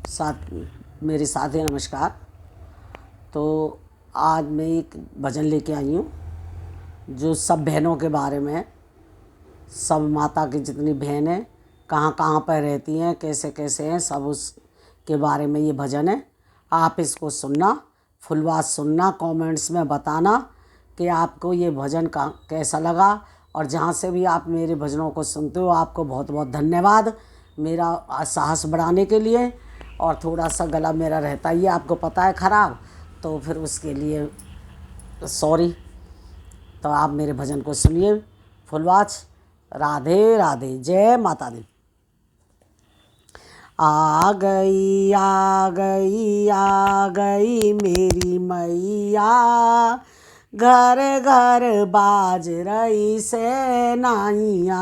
साथ मेरे साथी नमस्कार। तो आज मैं एक भजन लेके आई हूँ जो सब बहनों के बारे में है। सब माता की जितनी बहनें कहाँ कहाँ पर रहती हैं, कैसे कैसे हैं, सब उसके बारे में ये भजन है। आप इसको सुनना, फुल बात सुनना, कमेंट्स में बताना कि आपको ये भजन का कैसा लगा। और जहाँ से भी आप मेरे भजनों को सुनते हो आपको बहुत बहुत धन्यवाद मेरा साहस बढ़ाने के लिए। और थोड़ा सा गला मेरा रहता ही है, आपको पता है, ख़राब, तो फिर उसके लिए सॉरी। तो आप मेरे भजन को सुनिए फुल वॉच। राधे राधे, जय माता दी। आ गई आ गई आ गई मेरी मैया, घर घर बाज रही सेनाइयाँ।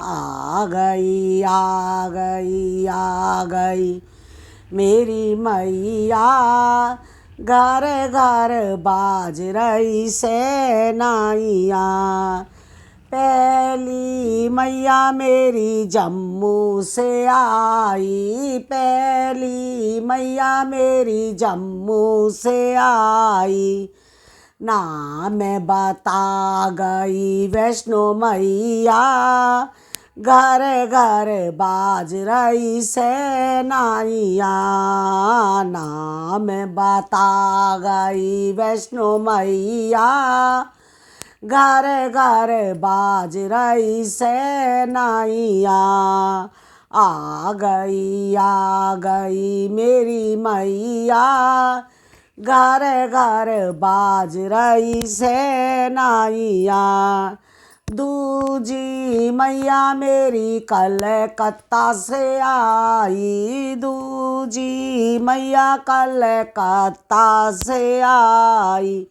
आ गई आ गई आ गई मेरी मैया, घर घर बाज रही सेनाइयाँ। पहली मैया मेरी जम्मू से आई, पहली मैया मेरी जम्मू से आई। नाम बता गई वैष्णो मैया, घर घर बाज रही सेनाइयाँ। नाम बता गई वैष्णो मैया, घर घर बाज रही सेनाइयाँ। आ गई मेरी मैया, घर घर बाज रही सेनाइयाँ। दूजी मैया मेरी कलकत्ता से आई, दूजी मैया कलकत्ता से आई।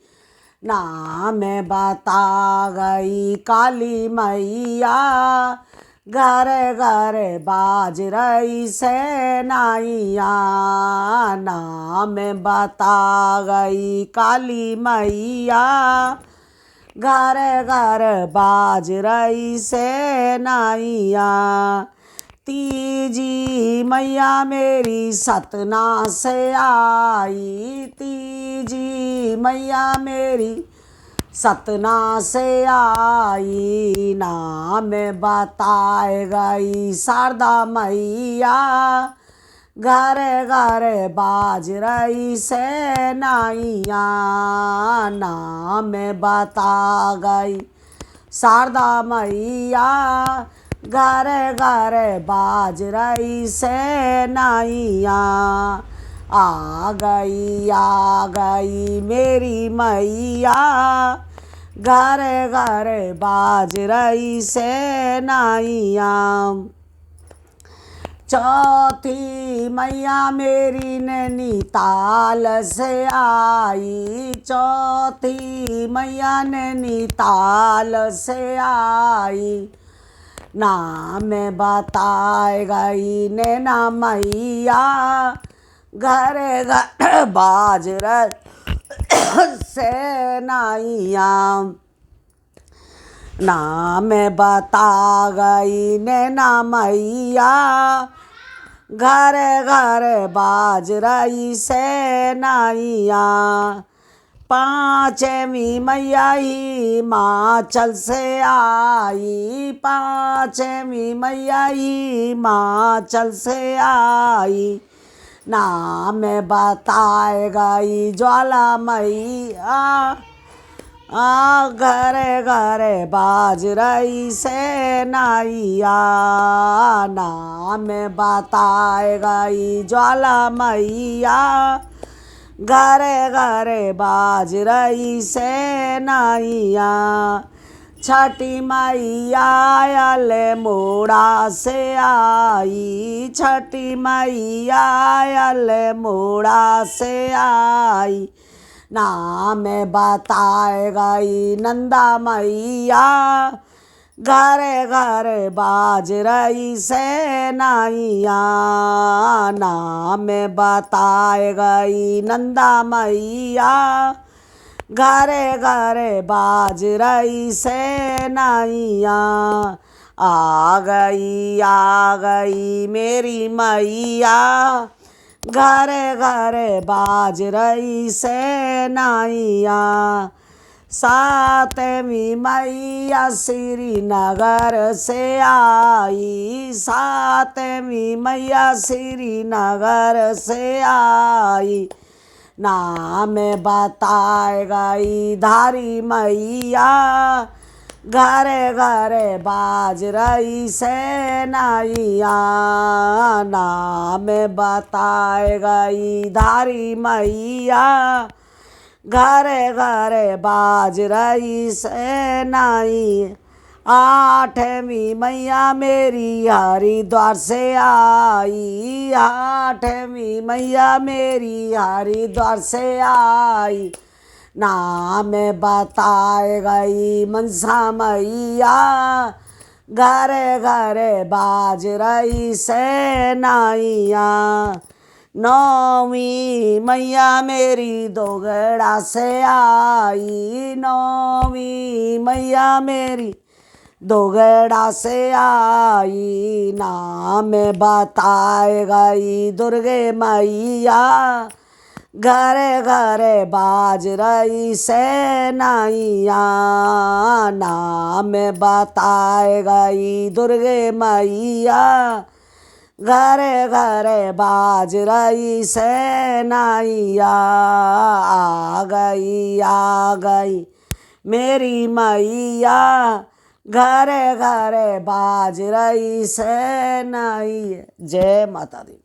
नाम बता गई काली मैया, घर घर बाज रही सेनाइयाँ। नाम बता गई काली मैया, घर घर बाज रही सेनाइयाँ। तीजी मैया मेरी सतना से आई, तीजी मैया मेरी सतना से आई। नाम बताए गई शारदा मैया, घर घर बाज रही सेनाइयाँ। नाम बता गई शारदा मैया, घर घर बाज रही सेनाइयाँ। आ गई मेरी मैया, घर घर बाज रही सेनाइयाँ। चौथी मैया मेरी नैनीताल से आई, चौथी मैया नैनीताल से आई। नाम बताए गई नैना मैया, घर घर बाज रही सेनाइयाँ। नाम बता गई नैना मैया, घर घर बाज रही सेनाइयाँ। पाँचवीं मैया हिमाचल से आई, पाँचवीं मैया हिमाचल से आई। नाम बताए गई ज्वाला मैया, घर घर बाज रही सेनाइयाँ। नाम बताए गई ज्वाला मैया, घर घर बाज रही सेनाइयाँ। छठी मैया अल्मोड़ा से आई, छठी मैया अल्मोड़ा से आई। नाम बताए गई नंदा मैया, घर घर बाज रही सेनाइयाँ। नाम बताए गई नंदा मैया, घर घर बाज रही सेनाइयाँ। आ गई मेरी मैया, घरे घरे बाज रही सेनाइया। सातवीं मैया श्रीनगर से आई, सातवीं मैया श्रीनगर से आई। नाम बताए गई धारी मैया, घरे घरे बाज रही सेनाइया। नाम बताए गई धारी मैया, घरे घरे बाज रही सेनाई। आठवीं मैया मेरी हरिद्वार से आई, आठवीं मैया मेरी हरिद्वार से आई। नाम बताए गई मनसा मैया, घरे घरे बाज रही सेनाइया। नौवीं मैया मेरी दोगड़ा से आई, नौवीं मैया मेरी दोगड़ा से आई। नाम बताए गई दुर्गे मैया, घरे घरे बाज रही सेनाइया। नाम बताए गई दुर्गे मैया, घरे घरे बाज रही सेनाइया। आ गई मेरी मैया, घरे घरे बाज रही सेनाइया। जय माता दी।